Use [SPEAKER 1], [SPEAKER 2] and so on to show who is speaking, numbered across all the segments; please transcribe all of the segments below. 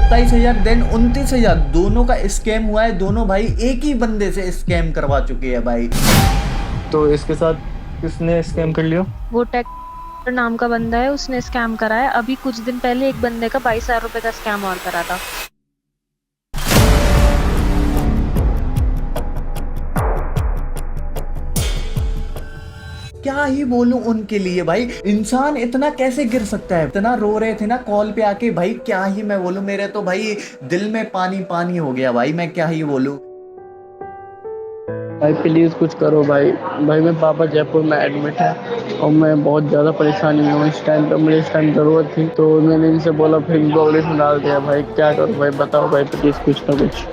[SPEAKER 1] 27,000 then 29,000 दोनों का scam हुआ है। दोनों भाई एक ही बंदे से स्कैम करवा चुके हैं भाई।
[SPEAKER 2] तो इसके साथ किसने स्कैम कर लिया?
[SPEAKER 3] वो टेक नाम का बंदा है, उसने स्कैम करा है। अभी कुछ दिन पहले एक बंदे का 22,000 रुपए का स्कैम और करा था।
[SPEAKER 1] क्या ही बोलूं उनके लिए भाई, इंसान इतना कैसे गिर सकता है। इतना रो रहे थे ना कॉल पे आके भाई, क्या ही मैं बोलूं, मेरे तो भाई दिल में पानी पानी हो गया भाई, मैं क्या ही बोलूं।
[SPEAKER 4] भाई प्लीज़ कुछ करो भाई। भाई मेरे पापा जयपुर में एडमिट है और मैं बहुत ज़्यादा परेशानी में हूँ इस टाइम पे। मुझे इस टाइम ज़रूरत थी तो मैंने इनसे बोला, फिर इनको ऑडिट में डाल दिया। भाई क्या करूँ भाई, बताओ भाई प्लीज़ कुछ ना कुछ।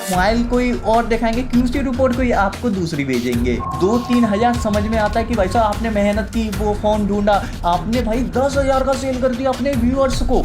[SPEAKER 1] मोबाइल कोई और दिखाएंगे, क्यूसी रिपोर्ट कोई आपको दूसरी भेजेंगे। 2-3 हजार समझ में आता है कि भाई साहब आपने मेहनत की, वो फोन ढूंढा, आपने भाई 10,000 का सेल कर दिया अपने व्यूअर्स को।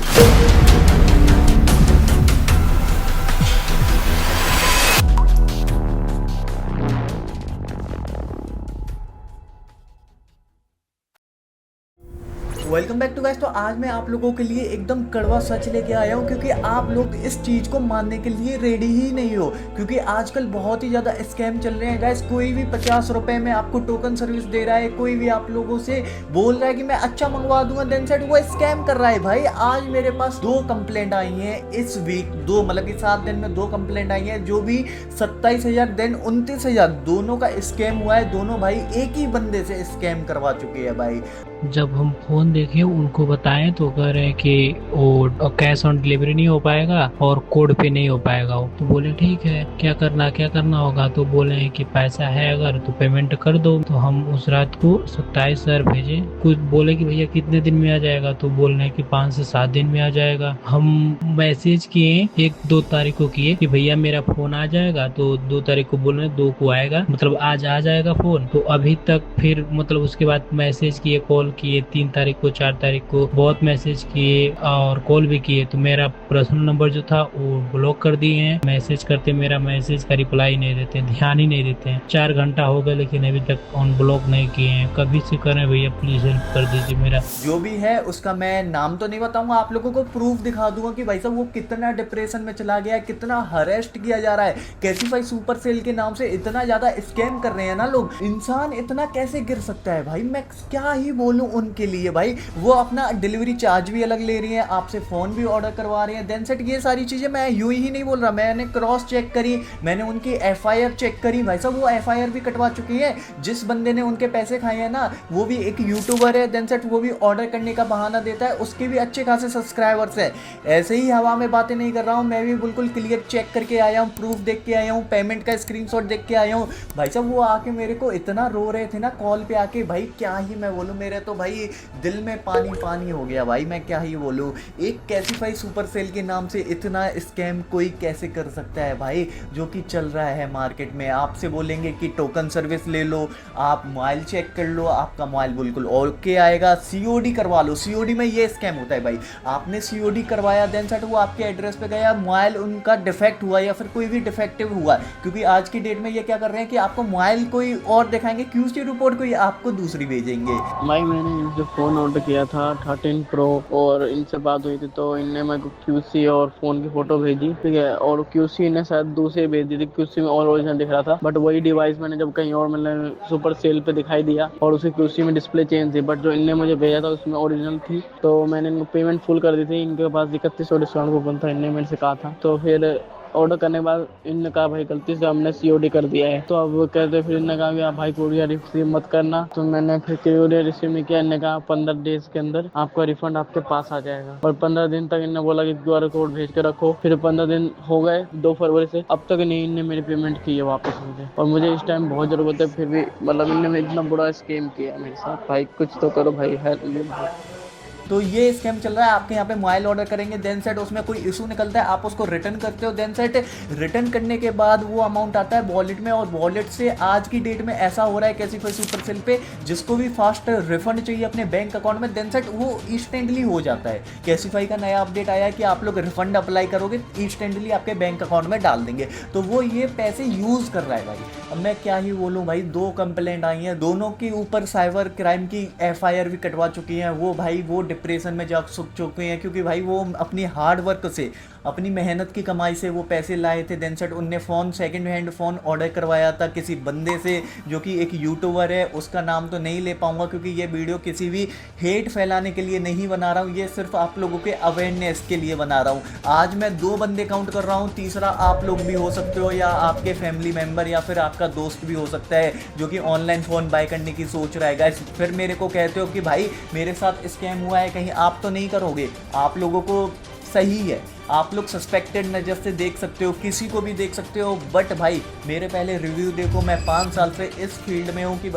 [SPEAKER 1] Welcome back to guys. तो आज मैं आप लोगों के लिए एकदम कड़वा सच लेके आया हूँ, क्योंकि आप लोग इस चीज़ को मानने के लिए रेडी ही नहीं हो। क्योंकि आजकल बहुत ही ज़्यादा स्कैम चल रहे हैं गाइस। कोई भी 50 रुपए में आपको टोकन सर्विस दे रहा है, कोई भी आप लोगों से बोल रहा है कि मैं अच्छा मंगवा दूंगा, देन सेट वो स्कैम कर रहा है भाई। आज मेरे पास 2 कंप्लेंट आई हैं इस वीक, 2 मतलब कि 7 दिन में 2 कंप्लेंट आई हैं, जो भी 27,000 देन 29,000 दोनों का स्कैम हुआ है। दोनों भाई एक ही बंदे से स्कैम करवा चुके हैं भाई।
[SPEAKER 5] जब हम फोन देखे उनको बताएं तो कह रहे हैं कि वो कैश ऑन डिलीवरी नहीं हो पाएगा और कोड पे नहीं हो पाएगा। तो बोले ठीक है, क्या करना होगा। तो बोले हैं कि पैसा है अगर तो पेमेंट कर दो। तो हम उस रात को 27,000 भेजे। कुछ बोले कि भैया कितने दिन में आ जाएगा, तो बोल रहे हैं कि 5 से 7 दिन में आ जाएगा। हम मैसेज किए 1-2 तारीख को किए कि भैया मेरा फोन आ जाएगा, तो 2 तारीख को बोल रहे हैं 2 को आएगा, मतलब आज आ जाएगा फोन। तो अभी तक फिर मतलब उसके बाद मैसेज किए, कॉल किए, 3 तारीख को 4 तारीख को बहुत मैसेज किए और कॉल भी किए। तो मेरा पर्सनल नंबर जो था वो ब्लॉक कर दिए हैं। मैसेज करते मेरा मैसेज का रिप्लाई नहीं देते, ध्यान ही नहीं देते हैं। 4 घंटा हो गया लेकिन अभी तक ऑन ब्लॉक नहीं किए हैं। कभी से करें भैया, प्लीज हेल्प कर दीजिए मेरा।
[SPEAKER 1] जो भी है उसका मैं नाम तो नहीं बताऊंगा, आप लोगों को प्रूफ दिखा दूंगा कि भाई साहब वो कितना डिप्रेशन में चला गया है, कितना हरेस्ट किया जा रहा है। कैसीफाई सुपर सेल के नाम से इतना ज्यादा स्कैम कर रहे हैं ना लोग, इंसान इतना कैसे गिर सकता है भाई, मैं क्या ही बोलूं उनके लिए भाई। वो अपना डिलीवरी चार्ज भी अलग ले रही है, आपसे फोन भी ऑर्डर करवा रही है, देन सेट ये सारी चीजें मैं यूं ही नहीं बोल रहा, मैंने क्रॉस चेक करी, मैंने उनकी एफआईआर चेक करी भाई साहब। वो एफआईआर भी कटवा चुकी है। जिस बंदे ने उनके पैसे खाए हैं ना, वो भी एक यूट्यूबर है, देन सेट वो भी ऑर्डर करने का बहाना देता है, उसके भी अच्छे खासे सब्सक्राइबर्स है। ऐसे ही हवा में बातें नहीं कर रहा हूँ, मैं भी बिल्कुल क्लियर चेक करके आया हूँ, प्रूफ देख के आया हूँ, पेमेंट का स्क्रीनशॉट देख के आया हूँ भाई साहब। वो आके मेरे को इतना रो रहे थे ना कॉल पे आके भाई, क्या ही मैं बोलूँ, मेरे तो भाई दिल में पानी पानी हो गया भाई, मैं क्या ही बोलूँ। एक कैसीफाई सुपर सेल के नाम से इतना स्कैम कोई कैसे कर सकता है भाई, जो कि चल रहा है मार्केट में। आपसे बोलेंगे कि टोकन सर्विस ले लो, आप मोबाइल चेक कर लो, आपका मोबाइल बिल्कुल ओके आएगा, सीओडी करवा लो। सीओडी में ये स्कैम होता है भाई, आपने सीओडी करवाया, देन सेट वो आपके एड्रेस पे गया, मोबाइल उनका डिफेक्ट हुआ या फिर कोई भी डिफेक्टिव हुआ, क्योंकि आज की डेट में ये क्या कर रहे हैं कि आपको मोबाइल कोई और दिखाएंगे, क्यूसी रिपोर्ट कोई आपको दूसरी भेजेंगे।
[SPEAKER 4] भाई मैंने इनसे फ़ोन ऑर्डर किया था 13 प्रो और इनसे बात हुई थी तो इनने मेरे को क्यूसी और फ़ोन की फ़ोटो भेजी, ठीक है। और क्यूसी ने शायद दूसरे भेज दी थी, क्यूसी में और ओरिजिनल दिख रहा था, बट वही डिवाइस मैंने जब कहीं और मैंने सुपर सेल पे दिखाई दिया और उसकी क्यूसी में डिस्प्ले चेंज थी, बट जो इनने मुझे भेजा था उसमें ओरिजिनल थी। तो मैंने इनको पेमेंट फुल कर दी थी। इनके पास 3100 डिस्काउंट कूपन था, इनने मेरे से कहा था। तो फिर ऑर्डर करने के बाद इनने कहा भाई गलती से हमने सीओडी कर दिया है। तो अब कहते फिर इनने कहा कि आप भाई कोरियर रिसीव मत करना। तो मैंने फिर कोरियर रिसीव नहीं किया। इनने कहा 15 डेज के अंदर आपका रिफंड आपके पास आ जाएगा, और 15 दिन तक इनने बोला कि QR कोड भेज के रखो। फिर 15 दिन हो गए 2 फरवरी से, अब तक नहीं इनने मेरी पेमेंट की है वापस मुझे, और मुझे इस टाइम बहुत ज़रूरत है। फिर भी मतलब इनने इतना बुरा स्कैम किया मेरे साथ। भाई कुछ तो करो भाई, हेल्प।
[SPEAKER 1] तो ये स्कैम चल रहा है। आपके यहाँ पे मोबाइल ऑर्डर करेंगे, देन सेट उसमें कोई इशू निकलता है, आप उसको रिटर्न करते हो, देन सेट रिटर्न करने के बाद वो अमाउंट आता है वॉलेट में, और वॉलेट से आज की डेट में ऐसा हो रहा है कैसीफाई सुपर सेल पे, जिसको भी फास्ट रिफंड चाहिए अपने बैंक अकाउंट में, देन सेट वो इंस्टेंटली हो जाता है। कैसीफाई का नया अपडेट आया है कि आप लोग रिफंड अप्लाई करोगे इंस्टेंटली आपके बैंक अकाउंट में डाल देंगे, तो वो ये पैसे यूज़ कर रहा है भाई। अब मैं क्या ही बोलूँ भाई, 2 कंप्लेंट आई हैं, दोनों के ऊपर साइबर क्राइम की FIR भी कटवा चुकी हैं। वो भाई वो डिप्रेशन में जा चुके हैं, क्योंकि भाई वो अपनी हार्ड वर्क से, अपनी मेहनत की कमाई से वो पैसे लाए थे। देन सेट उनने phone, second hand phone order करवाया था किसी बंदे से जो कि एक यूट्यूबर है, उसका नाम तो नहीं ले पाऊंगा क्योंकि ये वीडियो किसी भी हेट फैलाने के लिए नहीं बना रहा हूँ, ये सिर्फ आप लोगों के अवेयरनेस के लिए बना रहा हूँ। आज मैं 2 बंदे काउंट कर रहा हूँ, तीसरा आप लोग भी हो सकते हो या आपके फैमिली मेम्बर या फिर आपका दोस्त भी हो सकता है जो कि ऑनलाइन फ़ोन बाय करने की सोच रहा है। गाइस फिर मेरे को कहते हो कि भाई मेरे साथ स्कैम हुआ है, कहीं आप तो नहीं करोगे। आप लोगों को सही है, आप लोग सस्पेक्टेड नज़र से देख सकते हो, किसी को भी देख सकते हो, बट भाई मेरे पहले रिव्यू देखो। मैं 5 साल से इस फील्ड में हूँ कि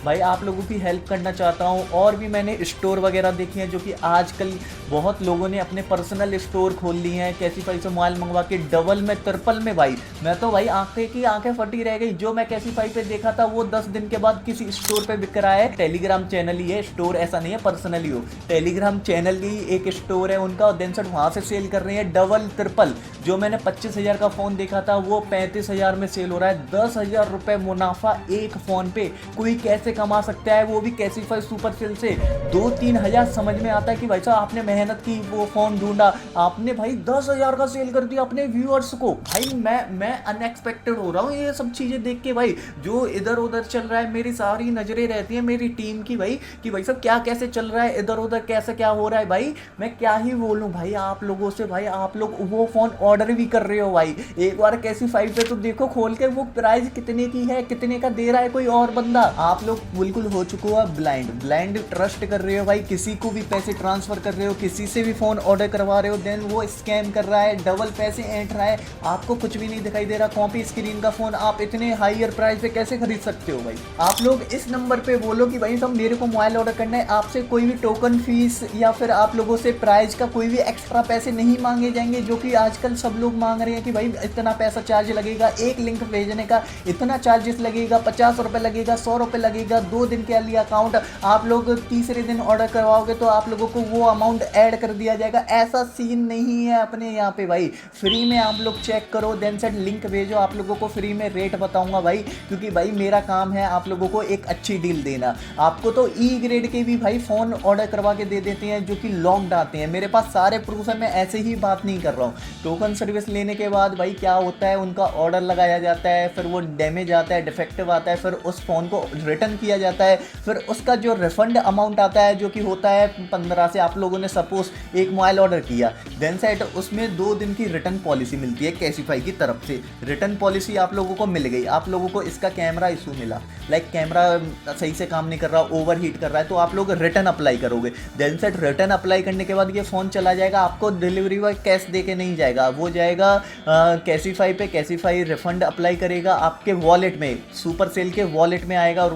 [SPEAKER 1] भाई आप लोगों की हेल्प करना चाहता हूँ। और भी मैंने स्टोर वगैरह देखे हैं जो कि आजकल बहुत लोगों ने अपने पर्सनल स्टोर खोल लिए हैं, कैसीफाई से मोबाइल मंगवा के डबल में, ट्रिपल में। भाई मैं तो भाई आंखें फटी रह गई। जो मैं कैसीफाई पे देखा था वो 10 दिन के बाद किसी स्टोर पे बिक रहा है। टेलीग्राम चैनल ही है, स्टोर ऐसा नहीं है पर्सनली हो, टेलीग्राम चैनल ही एक स्टोर है उनका, और देन सेट वहाँ से सेल कर रहे हैं डबल ट्रिपल। जो मैंने 25,000 का फ़ोन देखा था वो 35,000 में सेल हो रहा है। 10,000 रुपये मुनाफा एक फ़ोन पे कोई कैसे कमा सकता है, वो भी कैसीफाई सुपर सेल से। 2-3 हज़ार समझ में आता है कि भाई साहब आपने मेहनत की, वो फ़ोन ढूंढा, आपने भाई 10,000 का सेल कर दिया अपने व्यूअर्स को। भाई मैं अनएक्सपेक्टेड हो रहा हूँ ये सब चीज़ें देख के। भाई जो इधर उधर चल रहा है, मेरी सारी नज़रें रहती हैं मेरी टीम की भाई कि भाई साहब क्या कैसे चल रहा है, इधर उधर कैसे क्या हो रहा है। भाई मैं क्या ही बोलूँ भाई आप लोगों से। भाई आप लोग वो फ़ोन ऑर्डर भी कर रहे हो भाई, एक बार कैसीफाई पे तो देखो खोल के वो प्राइस कितने की है, कितने का दे रहा है कोई और बंदा। आप लोग बिल्कुल हो चुके हो ब्लाइंड ट्रस्ट कर रहे हो भाई, किसी को भी पैसे ट्रांसफर कर रहे हो, किसी से भी फ़ोन ऑर्डर करवा रहे हो, देन वो स्कैम कर रहा है, डबल पैसे ऐंठ रहा है, आपको कुछ भी नहीं दिखाई दे रहा। कॉपी स्क्रीन का फ़ोन आप इतने हायर प्राइस पे कैसे खरीद सकते हो भाई। आप लोग इस नंबर पे बोलो कि भाई सब मेरे को मोबाइल ऑर्डर करना है, आपसे कोई भी टोकन फीस या फिर आप लोगों से प्राइस का कोई भी एक्स्ट्रा पैसे नहीं मांगे जाएंगे, जो कि आजकल सब लोग मांग रहे हैं कि भाई इतना पैसा चार्ज लगेगा, एक लिंक भेजने का इतना चार्जेस लगेगा, 50 रुपये लगेगा, 100 रुपये लगेगा, 2 दिन के लिए अकाउंट। आप लोग तीसरे दिन ऑर्डर करवाओगे तो आप लोगों को वो अमाउंट ऐड कर दिया जाएगा। ऐसा सीन नहीं है अपने यहाँ पे भाई, फ्री में आप लोग चेक करो, देन सेट लिंक भेजो, आप लोगों को फ्री में रेट बताऊंगा भाई, क्योंकि भाई मेरा काम है आप लोगों को एक अच्छी डील देना। आपको तो ई ग्रेड के भी भाई फ़ोन ऑर्डर करवा के दे देते हैं जो कि लॉक्ड आते हैं, मेरे पास सारे प्रूफ है, मैं ऐसे ही बात नहीं कर रहा हूँ। टोकन सर्विस लेने के बाद भाई क्या होता है, उनका ऑर्डर लगाया जाता है, फिर वो डैमेज आता है, डिफेक्टिव आता है, फिर उस फ़ोन को रिटर्न किया जाता है, फिर उसका जो रिफंड अमाउंट आता है जो कि होता है 15 से। आप लोगों ने सपोज एक मोबाइल ऑर्डर किया, देन सेट उसमें 2 दिन की रिटर्न पॉलिसी मिलती है कैसीफाई की तरफ से। रिटर्न पॉलिसी आप लोगों को मिल गई, आप लोगों को इसका कैमरा इशू मिला, लाइक कैमरा सही से काम नहीं कर रहा, ओवर हीट कर रहा है, तो आप लोग रिटर्न अप्लाई करोगे। देन सेट रिटर्न अप्लाई करने के बाद ये फ़ोन चला जाएगा, आपको डिलीवरी बॉय कैश दे के नहीं जाएगा, वो जाएगा कैसीफाई पे, कैसीफाई रिफंड अप्लाई करेगा आपके वॉलेट में, सुपर सेल के वॉलेट में आएगा, और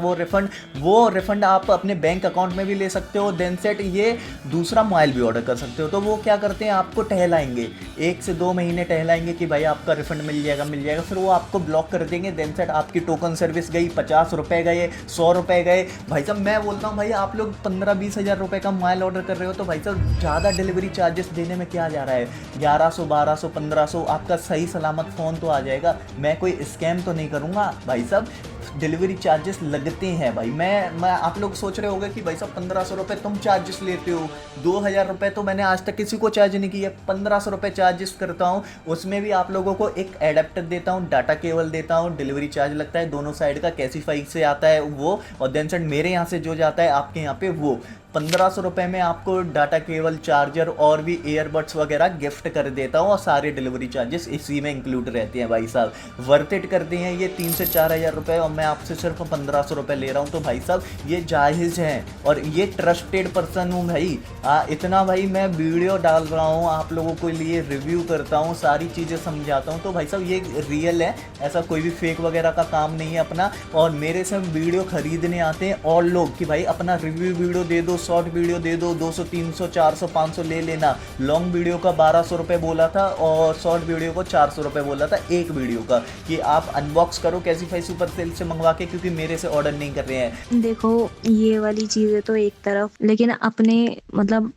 [SPEAKER 1] वो रिफंड आप अपने बैंक अकाउंट में भी ले सकते हो। देन सेट ये दूसरा मोबाइल भी ऑर्डर कर सकते हो। तो वो क्या करते हैं, आपको टहलाएंगे, 1 से 2 महीने टहलाएंगे कि भाई आपका रिफंड मिल जाएगा, फिर वो आपको ब्लॉक कर देंगे। देन सेट आपकी टोकन सर्विस गई, 50 रुपये गए, 100 रुपये गए। भाई साहब मैं बोलता हूँ भाई आप लोग 15-20 हज़ार रुपये का मोबाइल ऑर्डर कर रहे हो तो भाई साहब ज़्यादा डिलीवरी चार्जेस देने में क्या जा रहा है, 1100, 1200, 1500 आपका सही सलामत फ़ोन तो आ जाएगा। मैं कोई स्कैम तो नहीं करूँगा भाई साहब, डिलीवरी चार्जेस लगते हैं भाई। मैं आप लोग सोच रहे होंगे कि भाई साहब 1500 रुपये तुम चार्जेस लेते हो, 2000 रुपये तो मैंने आज तक किसी को चार्ज नहीं किया, 1500 रुपये चार्जेस करता हूँ। उसमें भी आप लोगों को एक एडेप्टर देता हूँ, डाटा केबल देता हूँ, डिलीवरी चार्ज लगता है दोनों साइड का, कैसीफाई से आता है वो, और देन सेट मेरे यहाँ से जो जाता है आपके यहाँ पे वो। 1500 रुपये में आपको डाटा केबल, चार्जर और भी ईयरबड्स वगैरह गिफ्ट कर देता हूँ, और सारे डिलीवरी चार्जेस इसी में इंक्लूड रहते हैं भाई साहब। वर्थ इट करते हैं ये 3 से 4 हज़ार रुपये, और मैं आपसे सिर्फ 1500 रुपये ले रहा हूँ। तो भाई साहब ये जायज़ हैं, और ये ट्रस्टेड पर्सन हूँ भाई। इतना भाई मैं वीडियो डाल रहा हूँ, आप लोगों के लिए रिव्यू करता हूँ, सारी चीज़ें समझाता हूँ, तो भाई साहब ये रियल है, ऐसा कोई भी फेक वगैरह का काम नहीं है अपना। और मेरे से वीडियो खरीदने आते हैं और लोग कि भाई अपना रिव्यू वीडियो दे दो, शॉर्ट वीडियो दे दो, 200, 300, 400, 500 ले लेना। लॉन्ग वीडियो का 1200 रुपये बोला था, और शॉर्ट वीडियो को 400 रुपये बोला था एक वीडियो का, कि आप अनबॉक्स करो कैसीफाई सुपर सेल से मंगवा के, क्योंकि मेरे से ऑर्डर नहीं कर रहे हैं।
[SPEAKER 3] देखो ये वाली चीजें तो एक तरफ, लेकिन अपने मतलब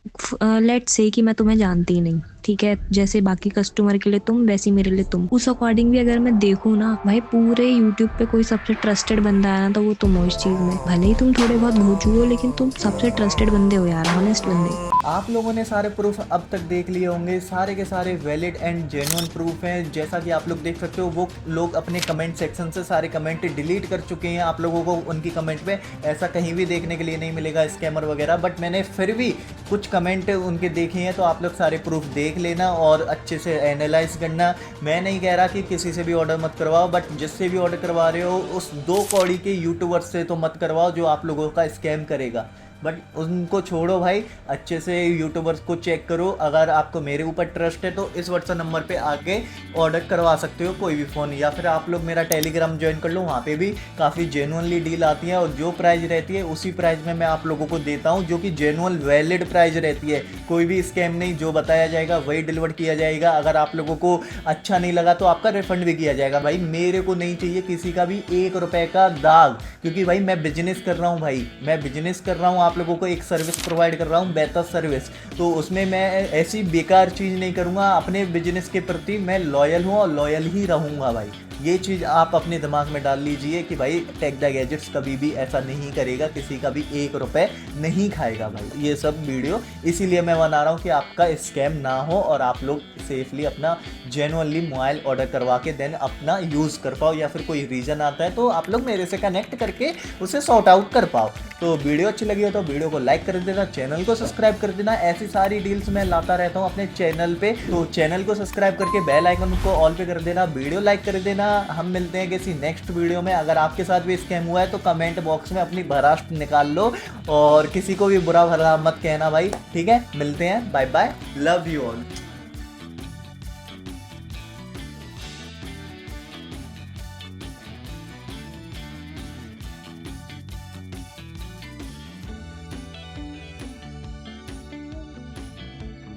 [SPEAKER 3] लेट्स से कि मैं तुम्हें जानती नहीं,
[SPEAKER 6] ठीक है, जैसे बाकी कस्टमर के लिए तुम वैसे मेरे लिए तुम। उस अकॉर्डिंग भी अगर मैं देखूँ ना भाई, पूरे यूट्यूब पे कोई सबसे ट्रस्टेड बंदा है ना तो वो तुम हो इस चीज में। भले ही तुम थोड़े बहुत भोजू हो, लेकिन तुम सबसे ट्रस्टेड बंदे हो यार, ऑनेस्ट बंदे।
[SPEAKER 1] आप लोगों ने सारे प्रूफ अब तक देख लिए होंगे, सारे के सारे वैलिड एंड जेन्युइन प्रूफ हैं। जैसा कि आप लोग देख सकते हो, वो लोग अपने कमेंट सेक्शन से सारे कमेंट डिलीट कर चुके हैं। आप लोगों को उनकी कमेंट पे ऐसा कहीं भी देखने के लिए नहीं मिलेगा स्कैमर वगैरह, बट मैंने फिर भी कुछ कमेंट उनके देखे हैं, तो आप लोग सारे प्रूफ देख लेना और अच्छे से एनालाइज करना। मैं नहीं कह रहा कि किसी से भी ऑर्डर मत करवाओ, बट जिससे भी ऑर्डर करवा रहे हो उस 2 कौड़ी के यूट्यूबर से तो मत करवाओ जो आप लोगों का स्कैम करेगा। बट उनको छोड़ो भाई, अच्छे से यूट्यूबर्स को चेक करो। अगर आपको मेरे ऊपर ट्रस्ट है तो इस व्हाट्सएप नंबर पे आके ऑर्डर करवा सकते हो कोई भी फ़ोन, या फिर आप लोग मेरा टेलीग्राम ज्वाइन कर लो, वहाँ पे भी काफ़ी जेन्युइनली डील आती है और जो प्राइस रहती है उसी प्राइस में मैं आप लोगों को देता हूँ, जो कि जेन्युइन वैलिड प्राइस रहती है। कोई भी स्कैम नहीं, जो बताया जाएगा वही डिलीवर किया जाएगा। अगर आप लोगों को अच्छा नहीं लगा तो आपका रिफंड भी किया जाएगा। भाई मेरे को नहीं चाहिए किसी का भी 1 रुपये का दाग, क्योंकि भाई मैं बिजनेस कर रहा हूँ, भाई मैं बिजनेस कर रहा हूँ, आप लोगों को एक सर्विस प्रोवाइड कर रहा हूँ, बेहतर सर्विस, तो उसमें मैं ऐसी बेकार चीज़ नहीं करूँगा। अपने बिजनेस के प्रति मैं लॉयल हूँ और लॉयल ही रहूँगा भाई। ये चीज़ आप अपने दिमाग में डाल लीजिए कि भाई टेक द गैजेट्स कभी भी ऐसा नहीं करेगा, किसी का भी 1 रुपये नहीं खाएगा भाई। ये सब वीडियो इसीलिए मैं बना रहा हूँ कि आपका स्कैम ना हो और आप लोग सेफली अपना जेन्युइनली मोबाइल ऑर्डर करवा के देन अपना यूज़ कर पाओ, या फिर कोई रीज़न आता है तो आप लोग मेरे से कनेक्ट करके उसे सॉर्ट आउट कर पाओ। तो वीडियो अच्छी लगी हो तो वीडियो को लाइक कर देना, चैनल को सब्सक्राइब कर देना। ऐसी सारी डील्स मैं लाता रहता हूँ अपने चैनल पे, तो चैनल को सब्सक्राइब करके बेल आइकन को ऑल पे कर देना, वीडियो लाइक कर देना। हम मिलते हैं किसी नेक्स्ट वीडियो में। अगर आपके साथ भी स्कैम हुआ है तो कमेंट बॉक्स में अपनी भरास्ट निकाल लो और किसी को भी बुरा भला मत कहना भाई, ठीक है। मिलते हैं, bye bye, love you all.